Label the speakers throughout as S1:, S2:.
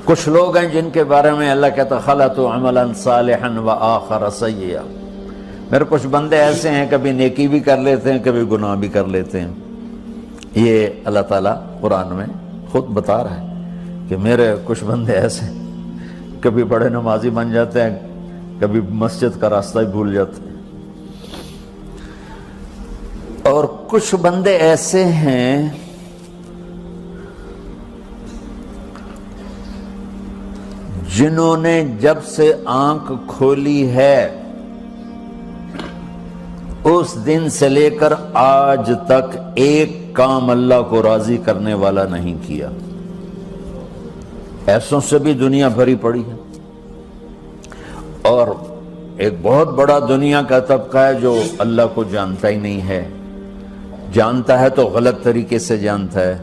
S1: کچھ لوگ ہیں جن کے بارے میں اللہ کہتا خلطوا عملا صالحا وآخر سیئا، میرے کچھ بندے ایسے ہیں کبھی نیکی بھی کر لیتے ہیں کبھی گناہ بھی کر لیتے ہیں۔ یہ اللہ تعالیٰ قرآن میں خود بتا رہا ہے کہ میرے کچھ بندے ایسے ہیں، کبھی بڑے نمازی بن جاتے ہیں کبھی مسجد کا راستہ ہی بھول جاتے ہیں، اور کچھ بندے ایسے ہیں جنہوں نے جب سے آنکھ کھولی ہے اس دن سے لے کر آج تک ایک کام اللہ کو راضی کرنے والا نہیں کیا۔ ایسوں سے بھی دنیا بھری پڑی ہے، اور ایک بہت بڑا دنیا کا طبقہ ہے جو اللہ کو جانتا ہی نہیں ہے، جانتا ہے تو غلط طریقے سے جانتا ہے،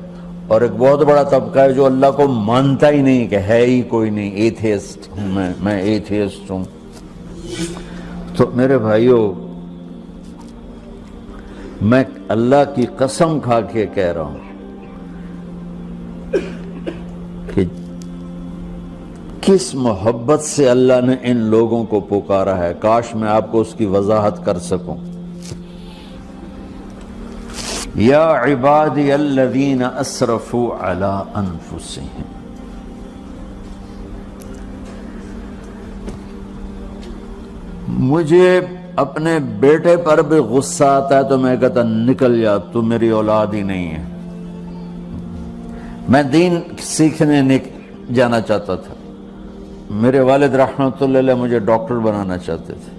S1: اور ایک بہت بڑا طبقہ ہے جو اللہ کو مانتا ہی نہیں کہ ہے ہی کوئی نہیں، ایتھیسٹ ہوں میں ایتھیسٹ ہوں۔ تو میرے بھائیوں، میں اللہ کی قسم کھا کے کہہ رہا ہوں کہ کس محبت سے اللہ نے ان لوگوں کو پکارا ہے، کاش میں آپ کو اس کی وضاحت کر سکوں۔ یا عبادی الذین اسرفوا علی انفسہم، مجھے اپنے بیٹے پر بھی غصہ آتا ہے تو میں کہتا نکل جا، تو میری اولاد ہی نہیں ہے۔ میں دین سیکھنے جانا چاہتا تھا، میرے والد رحمۃ اللہ علیہ مجھے ڈاکٹر بنانا چاہتے تھے،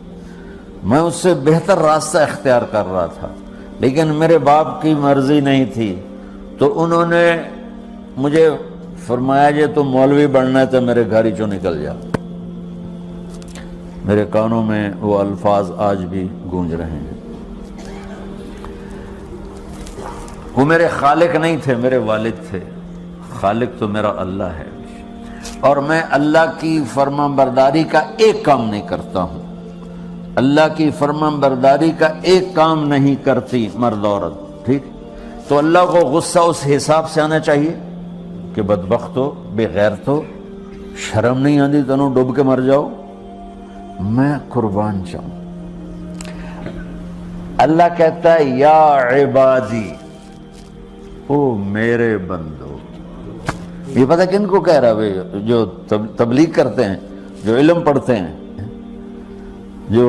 S1: میں اس سے بہتر راستہ اختیار کر رہا تھا، لیکن میرے باپ کی مرضی نہیں تھی، تو انہوں نے مجھے فرمایا جی تو مولوی بننا ہے تو میرے گھر ہی چوں نکل جا۔ میرے کانوں میں وہ الفاظ آج بھی گونج رہے ہیں۔ وہ میرے خالق نہیں تھے، میرے والد تھے، خالق تو میرا اللہ ہے، اور میں اللہ کی فرمان برداری کا ایک کام نہیں کرتا ہوں، اللہ کی فرمان برداری کا ایک کام نہیں کرتی مرد عورت، ٹھیک؟ تو اللہ کو غصہ اس حساب سے آنا چاہیے کہ بدبخت ہو، بے غیرت ہو، شرم نہیں آتی تنوں ڈوب کے مر جاؤ۔ میں قربان جاؤں، اللہ کہتا ہے یا عبادی، او میرے بندو۔ یہ پتہ کن کو کہہ رہا ہے؟ جو تبلیغ کرتے ہیں، جو علم پڑھتے ہیں، جو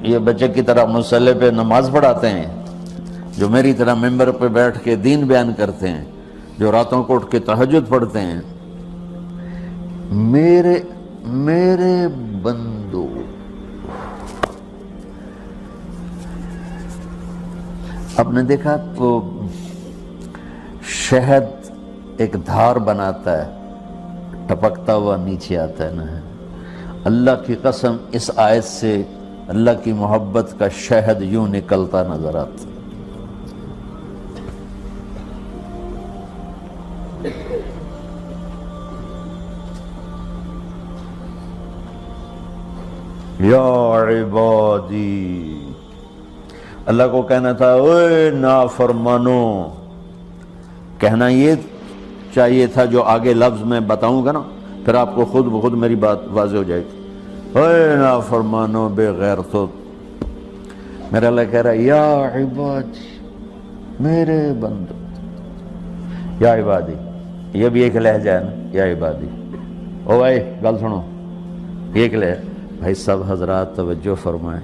S1: یہ بچے کی طرح مصلی پہ نماز پڑھاتے ہیں، جو میری طرح ممبر پہ بیٹھ کے دین بیان کرتے ہیں، جو راتوں کو اٹھ کے تہجد پڑھتے ہیں۔ میرے بندو، آپ نے دیکھا وہ شہد ایک دھار بناتا ہے، ٹپکتا ہوا نیچے آتا ہے نا۔ اللہ کی قسم اس آیت سے اللہ کی محبت کا شہد یوں نکلتا نظر آتا۔ یا عبادی، اللہ کو کہنا تھا اوے نافرمانو، کہنا یہ چاہیے تھا جو آگے لفظ میں بتاؤں گا نا، پھر آپ کو خود بخود میری بات واضح ہو جائے گی۔ اوے نافرمانو، بے غیرتو، میرا اللہ کہہ رہا ہے یا عبادی، میرے بندو، یا عبادی، یہ بھی ایک لہجہ ہے نا، یا عبادی۔ او بھائی گل سنو، ایک لہجہ، بھائی سب حضرات توجہ فرمائیں،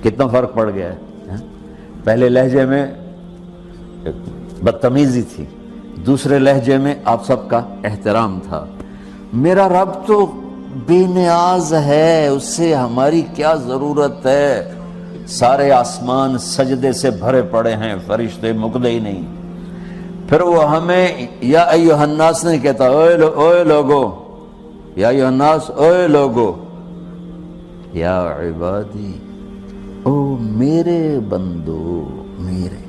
S1: کتنا فرق پڑ گیا ہے۔ پہلے لہجے میں بدتمیزی تھی، دوسرے لہجے میں آپ سب کا احترام تھا۔ میرا رب تو بے نیاز ہے، اس سے ہماری کیا ضرورت ہے؟ سارے آسمان سجدے سے بھرے پڑے ہیں، فرشتے مکدے ہی نہیں۔ پھر وہ ہمیں یا ایھا الناس نہیں کہتا، اوے لوگو، یا ایھا الناس، اوے لوگو، یا عبادی، او میرے بندو، میرے۔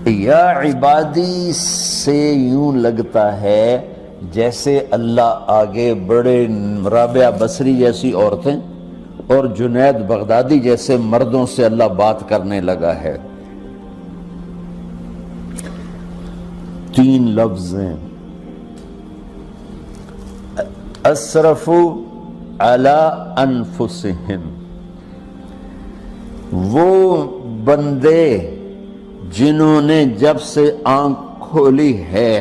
S1: یا عبادی سے یوں لگتا ہے جیسے اللہ آگے بڑے رابعہ بصری جیسی عورتیں اور جنید بغدادی جیسے مردوں سے اللہ بات کرنے لگا ہے۔ 3 لفظ ہیں، اسرفوا علی انفسہم، وہ بندے جنہوں نے جب سے آنکھ کھولی ہے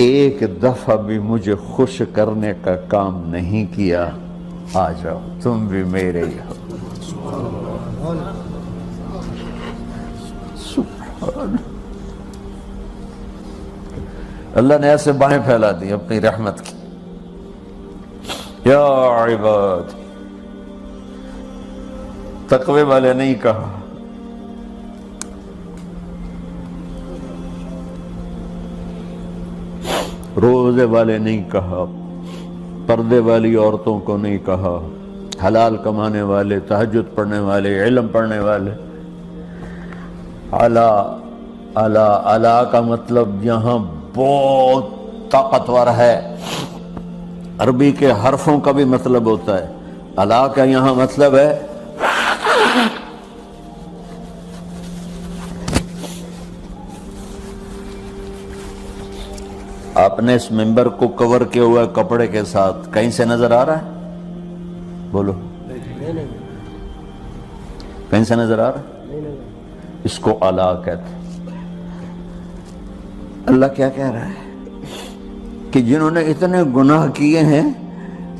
S1: ایک دفعہ بھی مجھے خوش کرنے کا کام نہیں کیا، آ جاؤ تم بھی میرے ہی ہو۔ سبحان اللہ نے ایسے باہیں پھیلا دی اپنی رحمت کی۔ یا عباد، تقوی والے نہیں کہا، روزے والے نہیں کہا، پردے والی عورتوں کو نہیں کہا، حلال کمانے والے، تہجد پڑھنے والے، علم پڑھنے والے۔ علا علا علا کا مطلب یہاں بہت طاقتور ہے، عربی کے حرفوں کا بھی مطلب ہوتا ہے۔ علا کا یہاں مطلب ہے آپ نے اس ممبر کو کور کیا ہوا ہے کپڑے کے ساتھ، کہیں سے نظر آ رہا ہے؟ بولو، کہیں سے نظر آ رہا ہے؟ اس کو علا کہتے ہیں۔ اللہ کیا کہہ رہا ہے کہ جنہوں نے اتنے گناہ کیے ہیں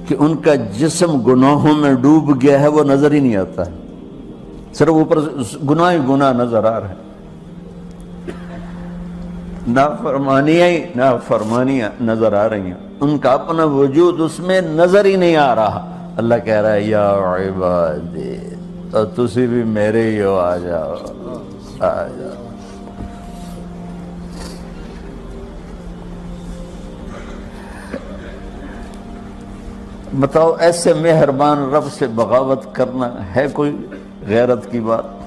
S1: کہ ان کا جسم گناہوں میں ڈوب گیا ہے، وہ نظر ہی نہیں آتا ہے، صرف اوپر گناہ ہی گناہ نظر آ رہا ہے، نافرمانیاں نظر آ رہی ہیں، ان کا اپنا وجود اس میں نظر ہی نہیں آ رہا۔ اللہ کہہ رہا ہے یا عبادی، تو تسی بھی میرے ہی ہو، آ جاؤ آ جاؤ۔ بتاؤ ایسے مہربان رب سے بغاوت کرنا ہے کوئی غیرت کی بات؟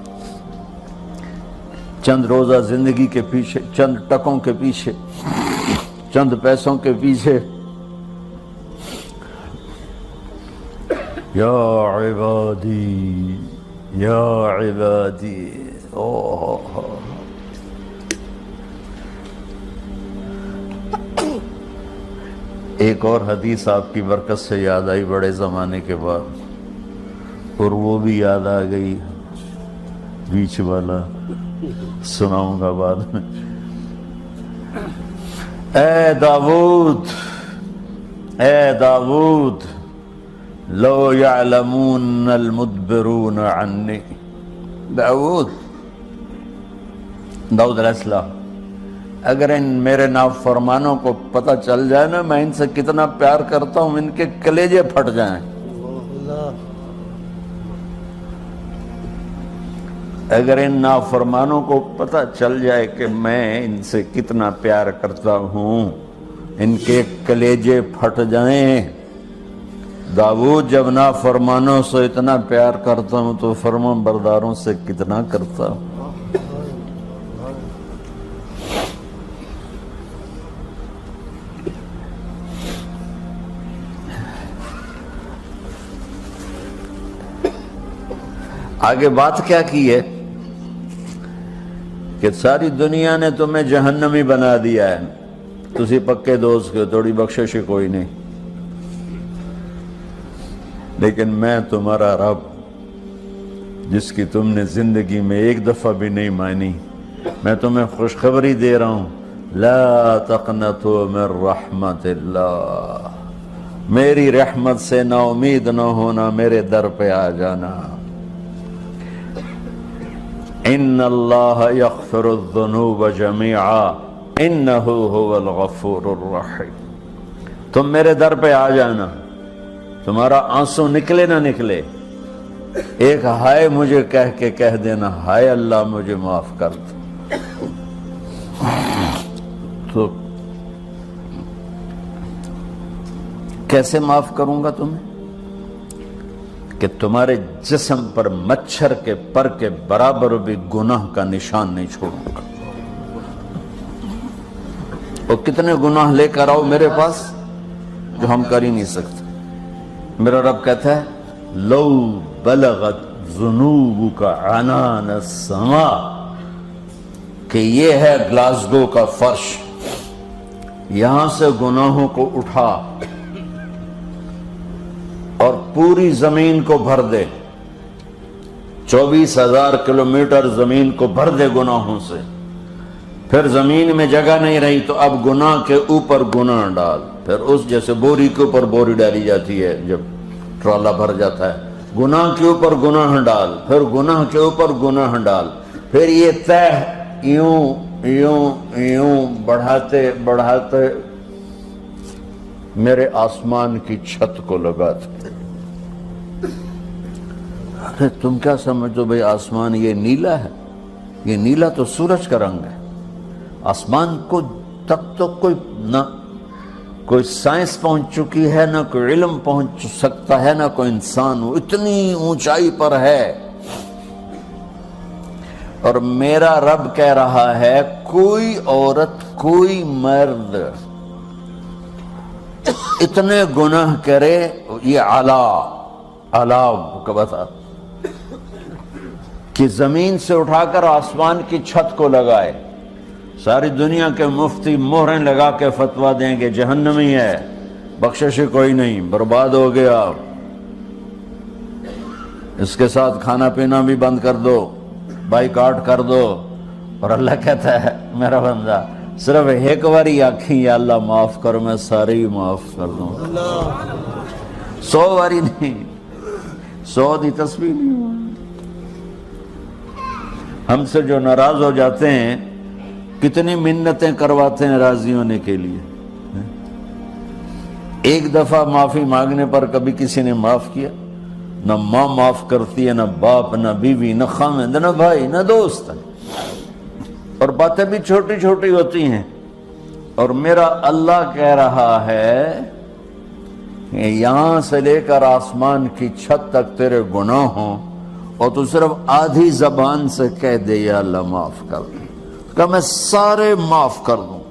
S1: چند روزہ زندگی کے پیچھے، چند ٹکوں کے پیچھے، چند پیسوں کے پیچھے، یا عبادی یا عبادی، ایک اور حدیث آپ کی برکت سے یاد آئی بڑے زمانے کے بعد، اور وہ بھی یاد آ گئی، بیچ والا سناؤں گا بعد میں۔ اے داود لو یعلمون المدبرون عنی، داود علیہ السلام، اگر ان میرے نافرمانوں کو پتہ چل جائے نا میں ان سے کتنا پیار کرتا ہوں، ان کے کلیجے پھٹ جائیں۔ اگر ان نافرمانوں کو پتہ چل جائے کہ میں ان سے کتنا پیار کرتا ہوں، ان کے کلیجے پھٹ جائیں۔ داؤد جب نافرمانوں سے اتنا پیار کرتا ہوں تو فرمان برداروں سے کتنا کرتا ہوں۔ آگے بات کیا کی ہے کہ ساری دنیا نے تمہیں جہنمی بنا دیا ہے، تسی پکے دوست کے تھوڑی بخشش کوئی نہیں، لیکن میں تمہارا رب جس کی تم نے زندگی میں ایک دفعہ بھی نہیں مانی، میں تمہیں خوشخبری دے رہا ہوں، لا تقنطوا من رحمت اللہ، میری رحمت سے نا امید نہ ہونا، میرے در پہ آ جانا۔ ان اللہ یغفر الذنوب جميعا انہ هو الغفور الرحیم، تم میرے در پہ آ جانا، تمہارا آنسو نکلے نہ نکلے، ایک ہائے مجھے کہہ دینا، ہائے اللہ مجھے معاف کر دو، تو کیسے معاف کروں گا تمہیں؟ کہ تمہارے جسم پر مچھر کے پر کے برابر بھی گناہ کا نشان نہیں چھوڑوں گا۔ اور کتنے گناہ لے کر آؤ میرے پاس جو ہم کر ہی نہیں سکتے۔ میرا رب کہتا ہے لو بلغت ذنوبک عنان السماء، کہ یہ ہے گلاسگو کا فرش، یہاں سے گناہوں کو اٹھا اور پوری زمین کو بھر دے، 24,000 کلومیٹر زمین کو بھر دے گناہوں سے۔ پھر زمین میں جگہ نہیں رہی تو اب گناہ کے اوپر گناہ ڈال، پھر اس جیسے بوری کے اوپر بوری ڈالی جاتی ہے جب ٹرالا بھر جاتا ہے، گناہ کے اوپر گناہ ڈال، پھر گناہ کے اوپر گناہ ڈال، پھر یہ تہ یوں یوں یوں بڑھاتے بڑھاتے میرے آسمان کی چھت کو لگاتے۔ ارے تم کیا سمجھو بھئی آسمان یہ نیلا ہے؟ یہ نیلا تو سورج کا رنگ ہے۔ آسمان کو تک تو کوئی سائنس پہنچ چکی ہے، نہ کوئی علم پہنچ سکتا ہے، نہ کوئی انسان، وہ اتنی اونچائی پر ہے۔ اور میرا رب کہہ رہا ہے کوئی عورت کوئی مرد اتنے گناہ کرے، یہ اعلیٰ کا بتا کہ زمین سے اٹھا کر آسمان کی چھت کو لگائے، ساری دنیا کے مفتی مہریں لگا کے فتویٰ دیں کہ جہنمی ہے، بخشش کوئی نہیں، برباد ہو گیا، اس کے ساتھ کھانا پینا بھی بند کر دو، بائیکاٹ کر دو۔ اور اللہ کہتا ہے میرا بندہ صرف ایک باری آکھیں یا اللہ معاف کر، میں سارے ہی معاف کر دوں، 100 باری نہیں، 100 دی تسبیح نہیں ہوا۔ ہم سے جو ناراض ہو جاتے ہیں کتنی منتیں کرواتے ہیں راضی ہونے کے لیے، ایک دفعہ معافی مانگنے پر کبھی کسی نے معاف کیا؟ نہ ماں معاف کرتی ہے، نہ باپ، نہ بیوی، نہ خاوند، نہ بھائی، نہ دوست، اور باتیں بھی چھوٹی چھوٹی ہوتی ہیں۔ اور میرا اللہ کہہ رہا ہے کہ یہاں سے لے کر آسمان کی چھت تک تیرے گناہ ہوں اور تو صرف آدھی زبان سے کہہ دے یا اللہ معاف کر دے، کہ میں سارے معاف کر دوں۔